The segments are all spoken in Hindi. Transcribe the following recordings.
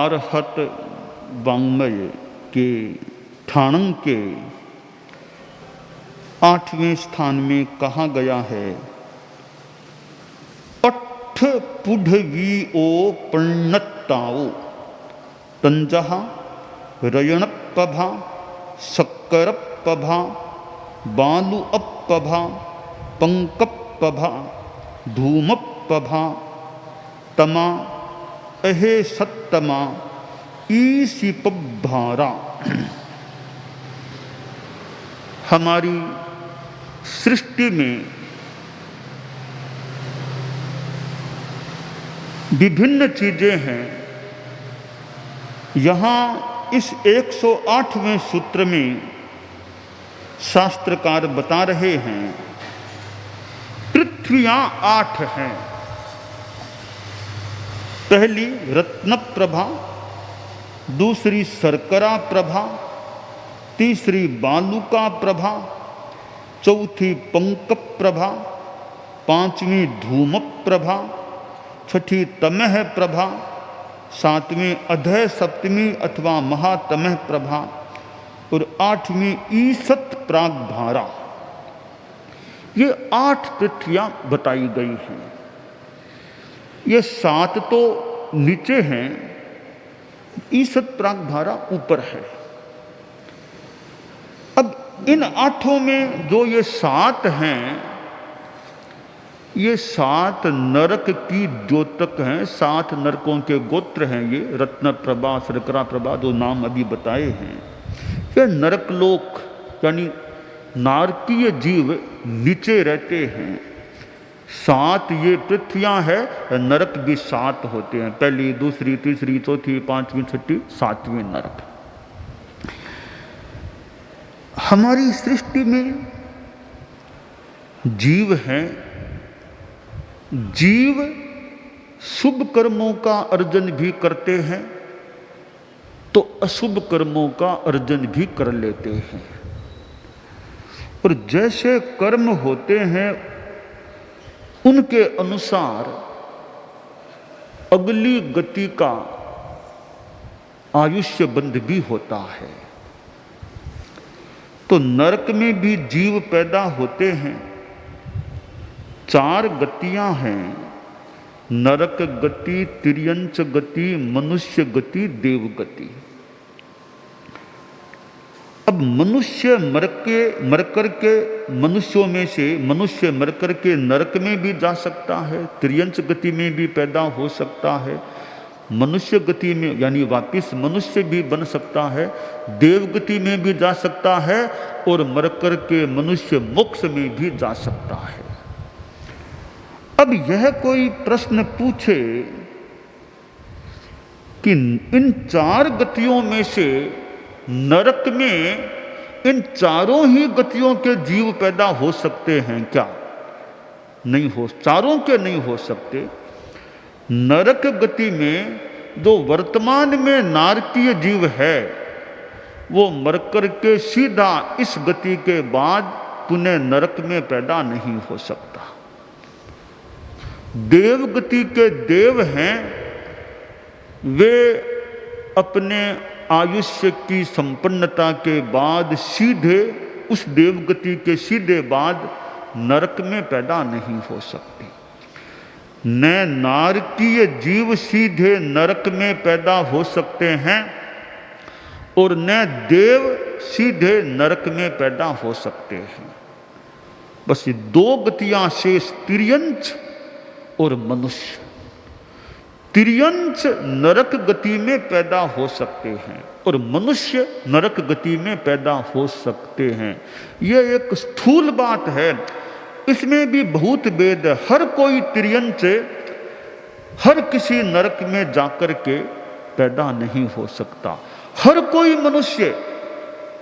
आर्हत वाङ्मय के ठाणं के 8वें स्थान में कहा गया है, अठ पुढवी ओ पर्णत्ताओ तंजहा रयणपभा शक्करपभा बालुअपभा पंकपभा धूमपभा तमा अहे सत्तमा ईसिपभारा। हमारी सृष्टि में विभिन्न चीजें हैं। यहाँ इस 108वें सूत्र में शास्त्रकार बता रहे हैं, पृथ्वियां 8 हैं। पहली रत्न प्रभा, दूसरी शर्करा प्रभा, तीसरी बालुका प्रभा, चौथी पंक प्रभा, पांचवी धूम प्रभा, छठी तमह प्रभा, सातवीं अधय सप्तमी अथवा महातमह प्रभा और 8वीं ईसत प्रागभारा। ये 8 पृथ्वियां बताई गई हैं। ये 7 तो नीचे हैं, ईसत प्रागभारा ऊपर है। अब इन 8 में जो ये 7 हैं, ये 7 नरक की द्योतक हैं, 7 नरकों के गोत्र हैं। ये रत्न प्रभा, शर्करा प्रभा जो नाम अभी बताए हैं, ये नरकलोक यानी नारकीय जीव नीचे रहते हैं। 7 ये पृथ्वियां है, नरक भी 7 होते हैं, पहली, दूसरी, तीसरी, चौथी, 5वीं, 6ठी, 7वीं नरक। हमारी सृष्टि में जीव हैं। जीव शुभ कर्मों का अर्जन भी करते हैं तो अशुभ कर्मों का अर्जन भी कर लेते हैं। और जैसे कर्म होते हैं उनके अनुसार अगली गति का आयुष्य बंध भी होता है। तो नरक में भी जीव पैदा होते हैं। 4 गतियां हैं, नरक गति, तिर्यंच गति, मनुष्य गति, देव गति। अब मनुष्य मरकर के मनुष्यों में से मनुष्य मरकर के नरक में भी जा सकता है, तिर्यंच गति में भी पैदा हो सकता है, मनुष्य गति में यानी वापिस मनुष्य भी बन सकता है, देव गति में भी जा सकता है और मरकर के मनुष्य मोक्ष में भी जा सकता है। अब यह कोई प्रश्न पूछे कि इन 4 गतियों में से नरक में इन चारों ही गतियों के जीव पैदा हो सकते हैं क्या? नहीं हो, चारों के नहीं हो सकते। नरक गति में जो वर्तमान में नारकीय जीव है वो मरकर के सीधा इस गति के बाद पुनः नरक में पैदा नहीं हो सकता। देव गति के देव हैं, वे अपने आयुष्य की संपन्नता के बाद सीधे उस देव गति के सीधे बाद नरक में पैदा नहीं हो सकते। न नारकीय जीव सीधे नरक में पैदा हो सकते हैं और न देव सीधे नरक में पैदा हो सकते हैं। बस ये 2 गतियां शेष, तिर्यंच और मनुष्य। तिर्यंच नरक गति में पैदा हो सकते हैं और मनुष्य नरक गति में पैदा हो सकते हैं। यह एक स्थूल बात है, इसमें भी बहुत भेद है। हर कोई तिर्यंच हर किसी नरक में जाकर के पैदा नहीं हो सकता। हर कोई मनुष्य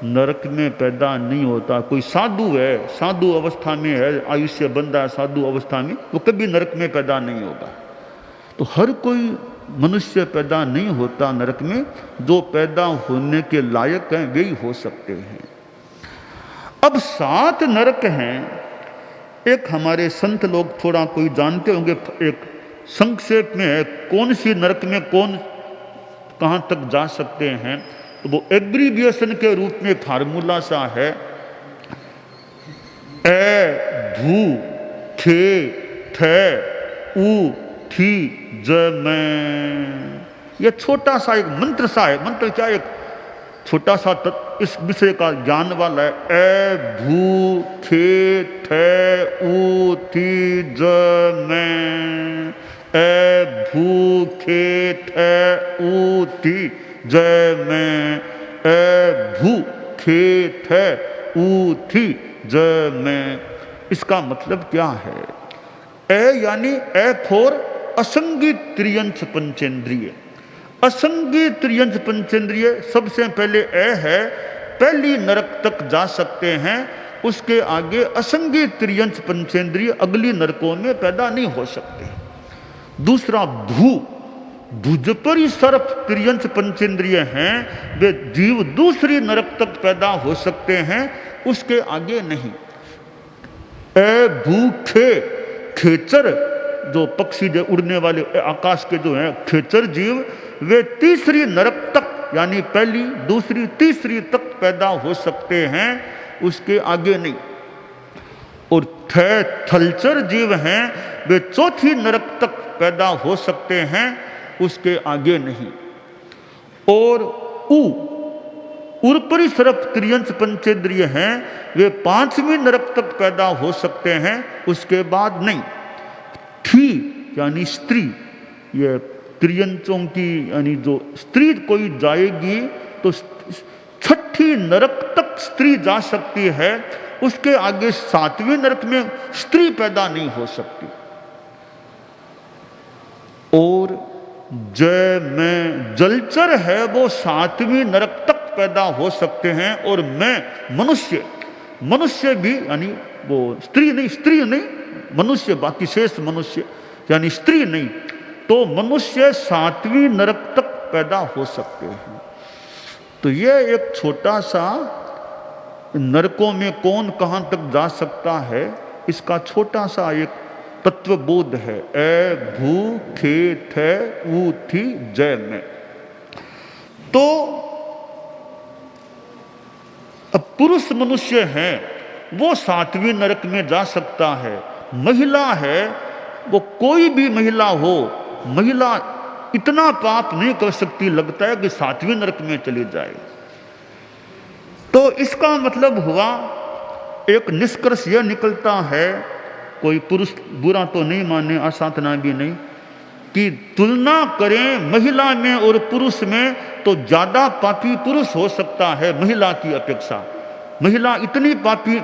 नरक में पैदा नहीं होता। कोई साधु है, साधु अवस्था में है, आयुष्य बंधा है साधु अवस्था में, वो कभी नरक में पैदा नहीं होगा। तो हर कोई मनुष्य पैदा नहीं होता नरक में, जो पैदा होने के लायक हैं वे ही हो सकते हैं। अब 7 नरक हैं। एक हमारे संत लोग थोड़ा कोई जानते होंगे, एक संक्षेप में है कौन सी नरक में कौन कहाँ तक जा सकते हैं, तो वो एब्रीविएशन के रूप में फार्मूला सा है ए भू खे थे ऊ थी ज मैं। यह छोटा सा एक मंत्र सा है। मंत्र क्या, एक छोटा सा इस विषय का ज्ञान वाला है। ए भू खे थे ऊ थी ज मैं, ए भू खे थे ऊ थी जय मैं, ए भू खे थे ऊ थी जय मैं। इसका मतलब क्या है? ए यानी ए फोर असंगी त्रियंश पंचेंद्रिय। असंगी त्रियंश पंचेंद्रिय सबसे पहले ए है, पहली नरक तक जा सकते हैं, उसके आगे असंगी त्रियंश पंचेंद्रिय अगली नरकों में पैदा नहीं हो सकते। दूसरा भू, भुज पर ही सर्प त्रियंश पंचेंद्रिय हैं, वे जीव दूसरी नरक तक पैदा हो सकते हैं, उसके आगे नहीं। ए भूखे, खेचर जो पक्षी जो उड़ने वाले आकाश के जो हैं खेचर जीव, वे तीसरी नरक तक यानी पहली दूसरी तीसरी तक पैदा हो सकते हैं, उसके आगे नहीं। और थलचर जीव हैं, वे चौथी नरक तक पैदा हो सकते हैं, उसके आगे नहीं। और उर्परी सर्प त्रियंश पंचेंद्रिय हैं, वे पांचवी नरक तक पैदा हो सकते हैं, उसके बाद नहीं। थी यानी स्त्री, ये त्रियंशों की यानी जो स्त्री कोई जाएगी तो छठी नरक तक स्त्री जा सकती है, उसके आगे सातवीं नरक में स्त्री पैदा नहीं हो सकती। और जय में जलचर है, वो सातवीं नरक तक पैदा हो सकते हैं। और मैं मनुष्य, मनुष्य भी यानी वो स्त्री नहीं मनुष्य, बाकी शेष मनुष्य यानी स्त्री नहीं, तो मनुष्य सातवीं नरक तक पैदा हो सकते हैं। तो यह एक छोटा सा नरकों में कौन कहां तक जा सकता है, इसका छोटा सा एक तत्वबोध है। ए भू खे थे ऊ थी जय में। तो अब पुरुष मनुष्य है, वो सातवीं नरक में जा सकता है। महिला है, वो कोई भी महिला हो, महिला इतना पाप नहीं कर सकती, लगता है कि सातवीं नरक में चली जाए। तो इसका मतलब हुआ, एक निष्कर्ष यह निकलता है, कोई पुरुष बुरा तो नहीं माने, असाधना भी नहीं, कि तुलना करें महिला में और पुरुष में तो ज्यादा पापी पुरुष हो सकता है महिला की अपेक्षा। महिला इतनी पापिणी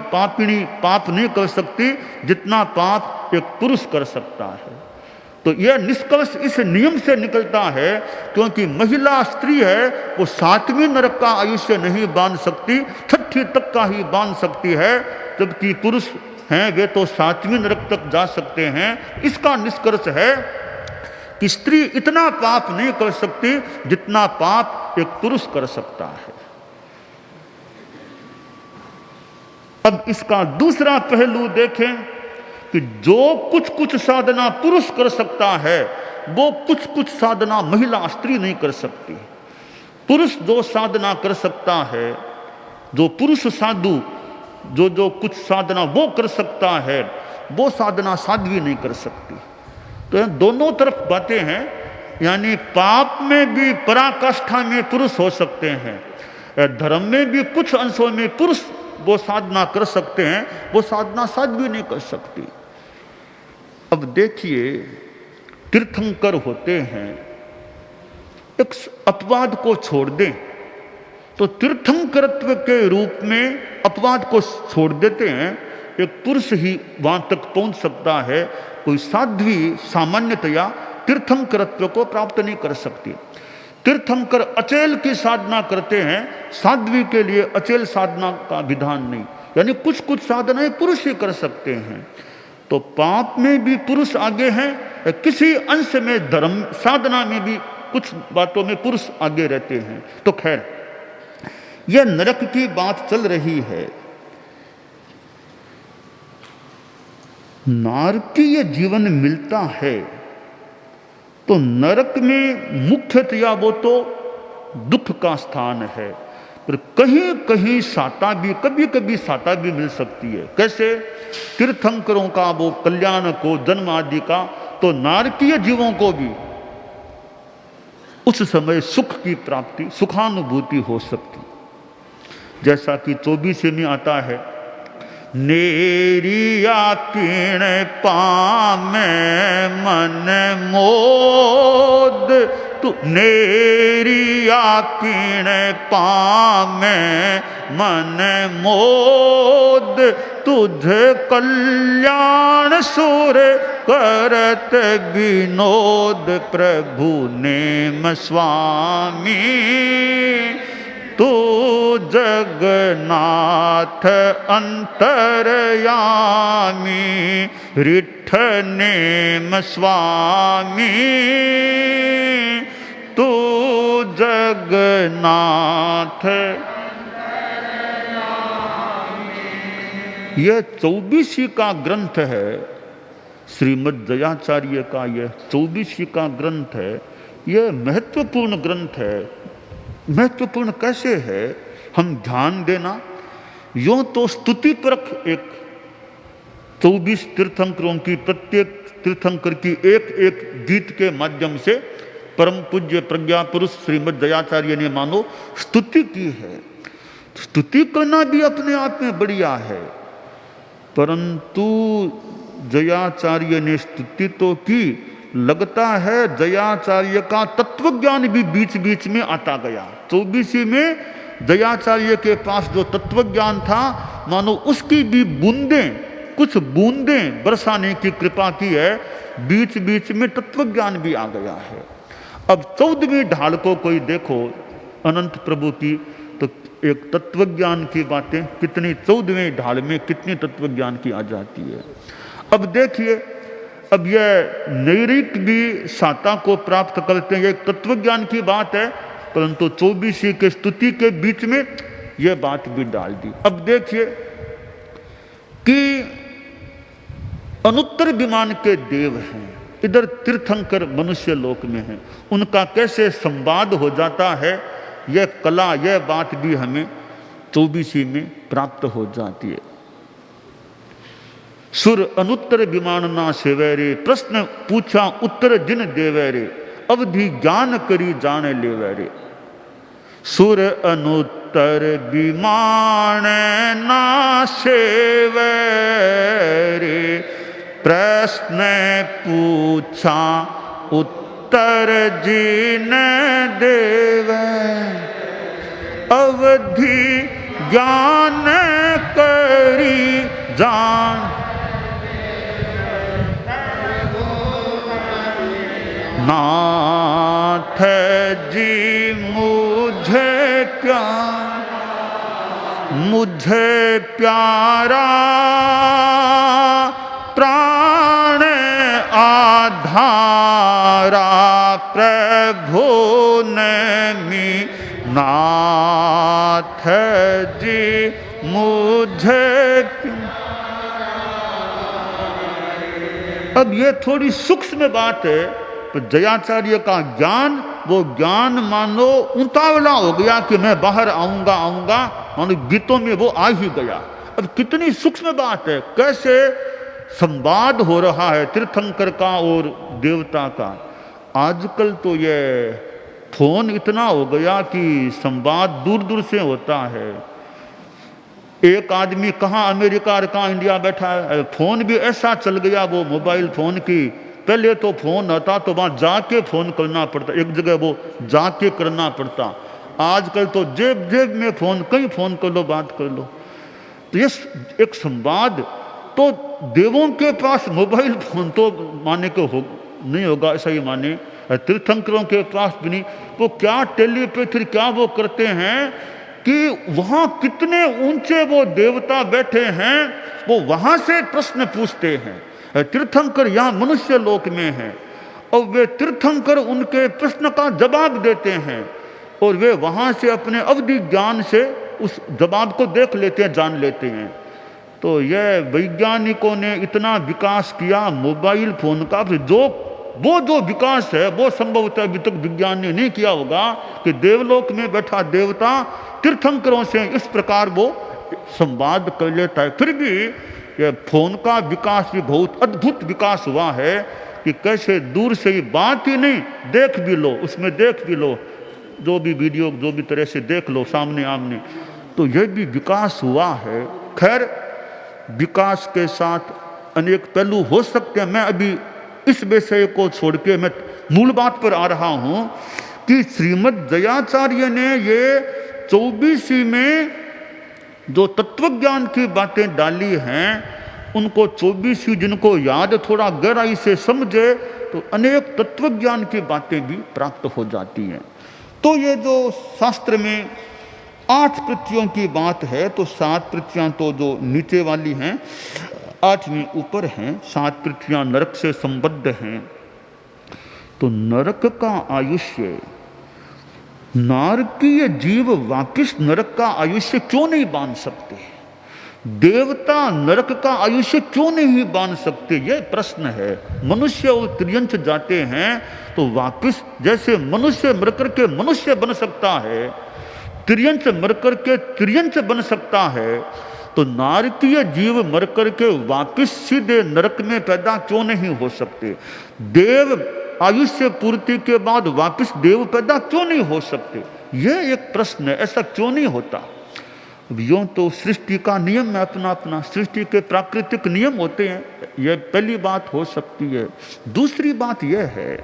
पाप नहीं कर सकती जितना पाप एक पुरुष कर सकता है। तो यह निष्कर्ष इस नियम से निकलता है, क्योंकि महिला स्त्री है, वो सातवीं नरक का आयुष्य नहीं बांध सकती, छठी तक का ही बांध सकती है, जबकि पुरुष हैं वे तो सातवीं नरक तक जा सकते हैं। इसका निष्कर्ष है कि स्त्री इतना पाप नहीं कर सकती जितना पाप एक पुरुष कर सकता है। अब इसका दूसरा पहलू देखें कि जो कुछ कुछ साधना पुरुष कर सकता है, वो कुछ कुछ साधना महिला स्त्री नहीं कर सकती। पुरुष जो साधना कर सकता है, जो पुरुष साधु जो कुछ साधना वो कर सकता है, वो साधना साध्वी नहीं कर सकती। तो दोनों तरफ बातें हैं, यानी पाप में भी पराकाष्ठा में पुरुष हो सकते हैं, धर्म में भी कुछ अंशों में पुरुष वो साधना कर सकते हैं, वो साधना साध्वी नहीं कर सकती। अब देखिए, तीर्थंकर होते हैं, एक अपवाद को छोड़ दें तो तीर्थंकरत्व के रूप में अपवाद को छोड़ देते हैं, एक पुरुष ही वहां तक पहुंच सकता है, कोई साध्वी सामान्यतया तीर्थंकरत्व को प्राप्त नहीं कर सकती। तीर्थंकर अचेल की साधना करते हैं, साध्वी के लिए अचेल साधना का विधान नहीं, यानी कुछ कुछ साधनाएं पुरुष ही कर सकते हैं। तो पाप में भी पुरुष आगे हैं, किसी अंश में धर्म साधना में भी कुछ बातों में पुरुष आगे रहते हैं। तो खैर, यह नरक की बात चल रही है। नारकीय जीवन मिलता है तो नरक में मुख्यतया वो तो दुख का स्थान है, पर कहीं कहीं साता भी, कभी कभी साता भी मिल सकती है। कैसे? तीर्थंकरों का वो कल्याण को, जन्म आदि का, तो नारकीय जीवों को भी उस समय सुख की प्राप्ति, सुखानुभूति हो सकती। जैसा कि 24 में आता है, नेरिया किण पामे मन मोद, तू नेरिया किण पामे मन मोद, तुझ कल्याण सुर करत विनोद, प्रभु नेम स्वामी तू जगन्नाथ अंतरयामी, रिठ नेम स्वामी तू जगन्नाथ। यह 24 का ग्रंथ है, श्रीमद् दयाचार्य का यह 24 का ग्रंथ है। यह महत्वपूर्ण ग्रंथ है। महत्वपूर्ण कैसे है? हम ध्यान देना, यूं तो स्तुति परक एक 24 तीर्थंकरों की, प्रत्येक तीर्थंकर की एक एक गीत के माध्यम से परम पूज्य प्रज्ञा पुरुष श्रीमद् दयाचार्य ने मानो स्तुति की है। स्तुति करना भी अपने आप में बढ़िया है, परंतु दयाचार्य ने स्तुति तो की, लगता है दयाचार्य का तत्वज्ञान भी बीच बीच में आता गया। 24 में दयाचार्य के पास जो तत्वज्ञान था, मानो उसकी भी बूंदें, कुछ बूंदें बरसाने की कृपा की है। बीच बीच में तत्वज्ञान भी आ गया है। अब 14वीं ढाल को कोई देखो अनंत प्रभु की, तो एक तत्वज्ञान की बातें कितनी 14वीं ढाल में कितनी तत्वज्ञान की आ जाती है। अब देखिए, अब यह नैरिक भी साता को प्राप्त करते हैं, एक तत्वज्ञान की बात है, परंतु 24 के स्तुति के बीच में यह बात भी डाल दी। अब देखिए कि अनुत्तर विमान के देव हैं, इधर तीर्थंकर मनुष्य लोक में हैं, उनका कैसे संवाद हो जाता है, यह कला, यह बात भी हमें 24 में प्राप्त हो जाती है। सुर अनुत्तर विमान ना सेवैरे, प्रश्न पूछा उत्तर जिन देवैरे, अवधि ज्ञान करी जाने लेवैरे। सुर अनुत्तर विमान ना सेवैरे, प्रश्न पूछा उत्तर जिन देवै, अवधि ज्ञान करी जान। नाथ जी मुझे प्यारा प्राण आधारा, प्रभु ने नाथ जी मुझे। अब ये थोड़ी सूक्ष्म बात है, तो दयाचार्य का ज्ञान, वो ज्ञान मानो उतावला हो गया कि मैं बाहर आऊंगा, मानो गीतों में वो आ ही गया। अब कितनी सूक्ष्म बात है, कैसे संवाद हो रहा है तीर्थंकर का और देवता का। आजकल तो ये फोन इतना हो गया कि संवाद दूर दूर से होता है। एक आदमी कहाँ अमेरिका और कहाँ इंडिया बैठा है, फोन भी ऐसा चल गया, वो मोबाइल फोन की। पहले तो फोन आता तो वहां जाके फोन करना पड़ता, एक जगह वो जाके करना पड़ता। आजकल तो जेब जेब में फोन, कहीं फोन कर लो, बात कर लो। तो ये एक संवाद, तो देवों के पास मोबाइल फोन तो माने को नहीं होगा, ऐसा ही माने। तीर्थंकरों के पास भी नहीं, वो क्या टेलीपैथी, क्या वो करते हैं कि वहां कितने ऊंचे वो देवता बैठे हैं, वो वहां से प्रश्न पूछते हैं। तीर्थंकर यहाँ मनुष्य लोक में हैं और वे तीर्थंकर उनके प्रश्न का जवाब देते हैं, और वे वहां से अपने अवधि ज्ञान से उस जवाब को देख लेते हैं, जान लेते हैं। तो यह वैज्ञानिकों ने इतना विकास किया मोबाइल फोन का, जो वो जो विकास है वो संभवतः अभी तक विज्ञान ने नहीं किया होगा कि देवलोक में बैठा देवता तीर्थंकरों से इस प्रकार वो संवाद कर लेता है। फिर भी ये फोन का विकास भी बहुत अद्भुत विकास हुआ है कि कैसे दूर से ही बात ही नहीं, देख भी लो, उसमें देख भी लो, जो भी वीडियो जो भी तरह से देख लो सामने आमने, तो यह भी विकास हुआ है। खैर, विकास के साथ अनेक पहलू हो सकते हैं। मैं अभी इस विषय को छोड़ के मैं मूल बात पर आ रहा हूं कि श्रीमद् दयाचार्य ने ये 24वीं में जो तत्वज्ञान की बातें डाली हैं, उनको 24वीं जिनको याद थोड़ा गहराई से समझे तो अनेक तत्वज्ञान की बातें भी प्राप्त हो जाती हैं। तो ये जो शास्त्र में 8 पृथ्वियों की बात है, तो 7 पृथ्वियां तो जो नीचे वाली हैं, 8वीं ऊपर हैं, 7 पृथ्वियां नरक से संबद्ध हैं। तो नरक का आयुष्य, नारकीय जीव वापिस नरक का आयुष्य क्यों नहीं बांध सकते? देवता नरक का आयुष्य क्यों नहीं बांध सकते? यह प्रश्न है। मनुष्य और त्रियंच जाते हैं तो वापिस, जैसे मनुष्य मरकर के मनुष्य बन सकता है, त्रियंच मरकर के त्रियंच बन सकता है, तो नारकीय जीव मरकर के वापिस सीधे नरक में पैदा क्यों नहीं हो सकते? देव आयुष्य पूर्ति के बाद वापिस देव पैदा क्यों नहीं हो सकते? यह एक प्रश्न है। ऐसा क्यों नहीं होता? यूं तो सृष्टि का नियम है अपना अपना, सृष्टि के प्राकृतिक नियम होते हैं, यह पहली बात हो सकती है। दूसरी बात यह है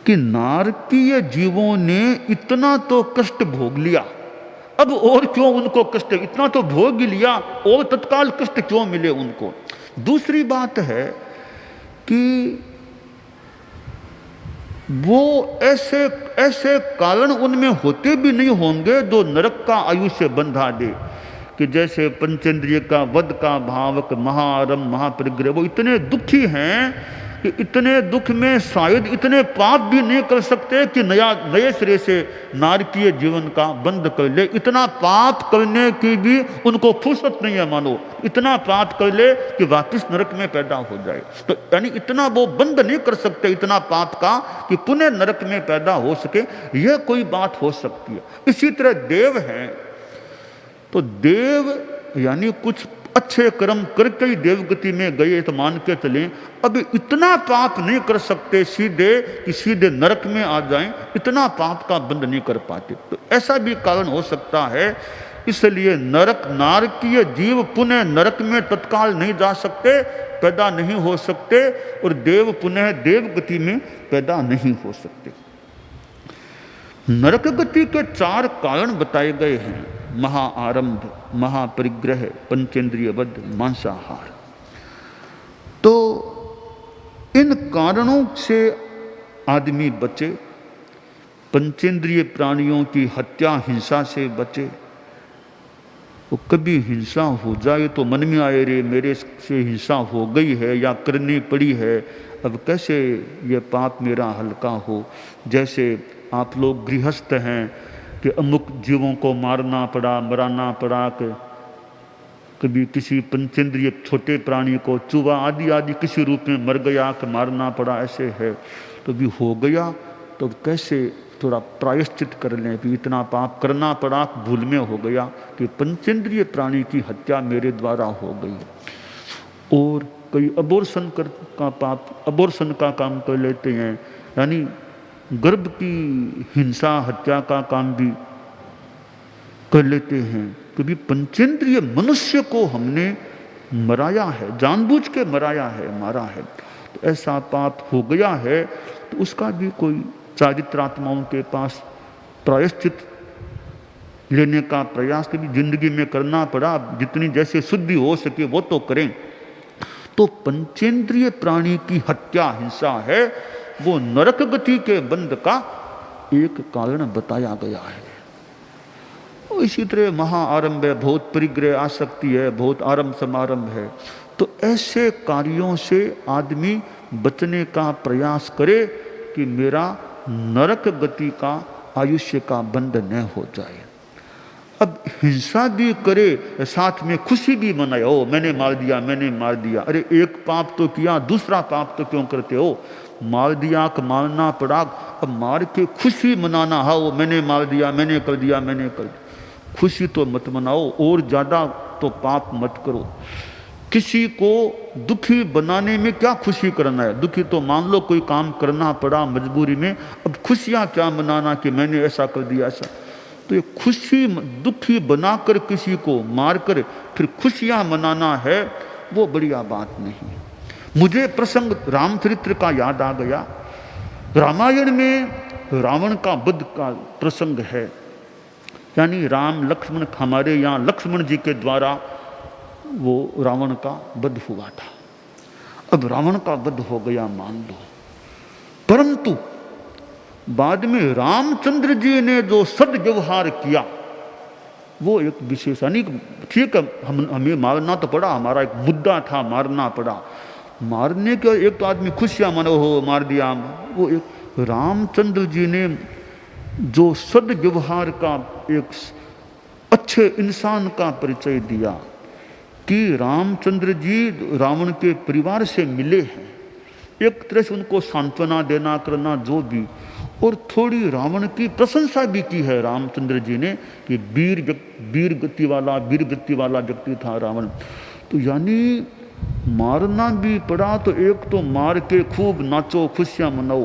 कि नारकीय जीवों ने इतना तो कष्ट भोग लिया, अब और क्यों उनको कष्ट? इतना तो भोग ही लिया, और तत्काल कष्ट क्यों मिले उनको? दूसरी बात है कि वो ऐसे कारण उनमें होते भी नहीं होंगे जो नरक का आयुष्य बंधा दे, कि जैसे पंचेंद्रिय का वध का भावक महाआरंभ महापरिग्रह, वो इतने दुखी हैं कि इतने दुख में शायद इतने पाप भी नहीं कर सकते कि नए सिरे से नारकीय जीवन का बंद कर ले। इतना पाप करने की भी उनको फुर्सत नहीं है, मानो इतना पाप कर ले कि वापिस नरक में पैदा हो जाए। तो यानी इतना वो बंद नहीं कर सकते इतना पाप का कि पुनः नरक में पैदा हो सके, यह कोई बात हो सकती है। इसी तरह देव हैं, तो देव यानी कुछ अच्छे कर्म करके ही देवगति में गए तो मान के चलें, अब इतना पाप नहीं कर सकते सीधे कि सीधे नरक में आ जाएं, इतना पाप का बंद नहीं कर पाते। तो ऐसा भी कारण हो सकता है। इसलिए नारकीय जीव पुनः नरक में तत्काल नहीं जा सकते, पैदा नहीं हो सकते, और देव पुनः देवगति में पैदा नहीं हो सकते। नरक गति के 4 कारण बताए गए हैं: महाआरंभ, महापरिग्रह, पंचेंद्रिय वध, मांसाहार। तो इन कारणों से आदमी बचे, पंचेंद्रिय प्राणियों की हत्या हिंसा से बचे। वो कभी हिंसा हो जाए तो मन में आए, रे मेरे से हिंसा हो गई है या करनी पड़ी है, अब कैसे ये पाप मेरा हल्का हो। जैसे आप लोग गृहस्थ हैं कि अमुक जीवों को मारना पड़ा, मराना पड़ा, कभी किसी पंचेंद्रिय छोटे प्राणी को, चूहा आदि आदि किसी रूप में मर गया कि मारना पड़ा, ऐसे है। तो भी हो गया तो कैसे थोड़ा प्रायश्चित कर लें कि इतना पाप करना पड़ा, भूल में हो गया कि पंचेंद्रिय प्राणी की हत्या मेरे द्वारा हो गई। और कई अबॉर्शन का पाप, अबॉर्शन का काम कर लेते हैं, यानी गर्भ की हिंसा हत्या का काम भी कर लेते हैं। कभी पंचेंद्रिय मनुष्य को हमने मराया है, जानबूझ के मराया है, मारा है, तो ऐसा पाप हो गया है, तो उसका भी कोई चारित्रात्माओं के पास प्रायश्चित लेने का प्रयास कभी जिंदगी में करना पड़ा। जितनी जैसे शुद्धि हो सके वो तो करें। तो पंचेंद्रिय प्राणी की हत्या हिंसा है, वो नरक गति के बंध का एक कारण बताया गया है। इसी तरह महाआरंभ है, बहुत परिग्रह आसक्ति है, बहुत आरंभ समारंभ है। तो ऐसे कार्यों से आदमी बचने का प्रयास करे कि मेरा नरक गति का आयुष्य का बंध न हो जाए। अब हिंसा भी करे, साथ में खुशी भी मनाए, ओ मैंने मार दिया, मैंने मार दिया। अरे एक पाप तो किया, दूसरा पाप तो क्यों करते हो? मार दिया कि मारना पड़ा, अब मार के खुशी मनाना, हाँ वो मैंने मार दिया, मैंने कर दिया, मैंने कर दिया। खुशी तो मत मनाओ, और ज़्यादा तो पाप मत करो। किसी को दुखी बनाने में क्या खुशी करना है? दुखी तो मान लो कोई काम करना पड़ा मजबूरी में, अब खुशियाँ क्या मनाना कि मैंने ऐसा कर दिया ऐसा। तो ये खुशी दुखी बनाकर किसी को मारकर फिर खुशियाँ मनाना है, वो बढ़िया बात नहीं। मुझे प्रसंग रामचरित्र का याद आ गया। रामायण में रावण का वध का प्रसंग है, यानी राम लक्ष्मण, हमारे यहाँ लक्ष्मण जी के द्वारा वो रावण का वध हुआ था। अब रावण का वध हो गया मान लो, परंतु बाद में रामचंद्र जी ने जो सद्व्यवहार किया वो एक विशेष, यानी ठीक है हमें मारना तो पड़ा, हमारा एक मुद्दा था, मारना पड़ा। मारने के एक तो आदमी खुशियां मनो हो मार दिया, वो एक रामचंद्र जी ने जो सद्व्यवहार का एक अच्छे इंसान का परिचय दिया कि रामचंद्र जी रावण के परिवार से मिले हैं, एक तरह से उनको सांत्वना देना करना जो भी, और थोड़ी रावण की प्रशंसा भी की है रामचंद्र जी ने कि वीर गति वाला व्यक्ति था रावण। तो यानी मारना भी पड़ा तो एक तो मार के खूब नाचो खुशियां मनाओ,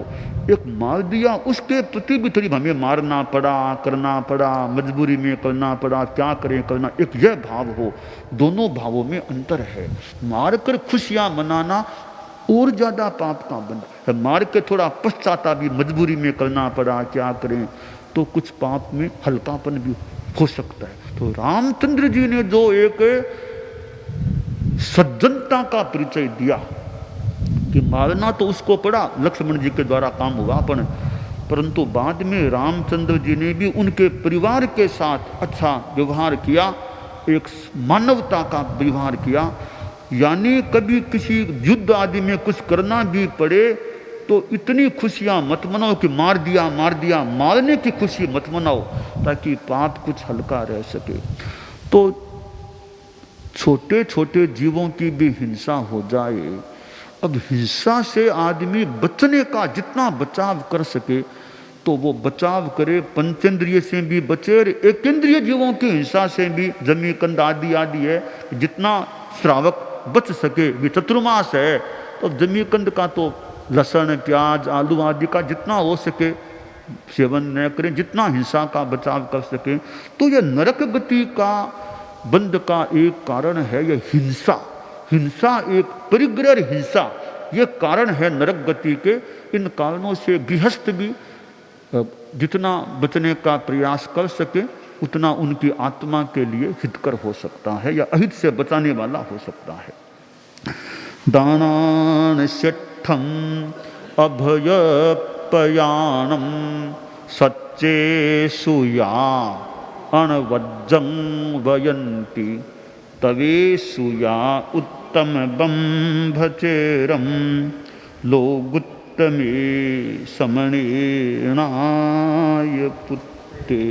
एक मार दिया उसके प्रति भी थोड़ी हमें मारना पड़ा, करना पड़ा, मजबूरी में करना पड़ा, क्या करें करना, एक यह भाव हो। दोनों भावों में अंतर है। मार कर खुशियां मनाना और ज्यादा पाप का बंध है, मार के थोड़ा पश्चाताप भी मजबूरी में करना पड़ा, क्या करें, तो कुछ पाप में हल्कापन भी हो सकता है। तो रामचंद्र जी ने जो एक सज्जनता का परिचय दिया कि मारना तो उसको पड़ा, लक्ष्मण जी के द्वारा काम हुआ परंतु बाद में रामचंद्र जी ने भी उनके परिवार के साथ अच्छा व्यवहार किया, एक मानवता का व्यवहार किया। यानी कभी किसी युद्ध आदि में कुछ करना भी पड़े तो इतनी खुशियां मत मनाओ कि मार दिया, मारने की खुशी मत मनाओ, ताकि पाप कुछ हल्का रह सके। तो छोटे छोटे जीवों की भी हिंसा हो जाए। अब हिंसा से आदमी बचने का जितना बचाव कर सके तो वो बचाव करे, पंचेंद्रिय से भी बचे और एकेंद्रिय जीवों की हिंसा से भी, जमी कंद आदि आदि है, जितना श्रावक बच सके। भी चतुर्मास है तो जमी कंद का तो लहसुन प्याज आलू आदि का जितना हो सके सेवन न करें, जितना हिंसा का बचाव कर सके। तो यह नरक गति का बंध का एक कारण है यह हिंसा। हिंसा एक परिग्रह हिंसा, ये कारण है नरक गति के। इन कारणों से गृहस्थ भी जितना बचने का प्रयास कर सके उतना उनकी आत्मा के लिए हितकर हो सकता है या अहित से बचाने वाला हो सकता है। दानान शठम अभय पयानम सच्चे सुया अणवज्जं वयन्ति तवेशुया उत्तम बंभचेरम लोगुत्तमे समणेनाय पुत्ते।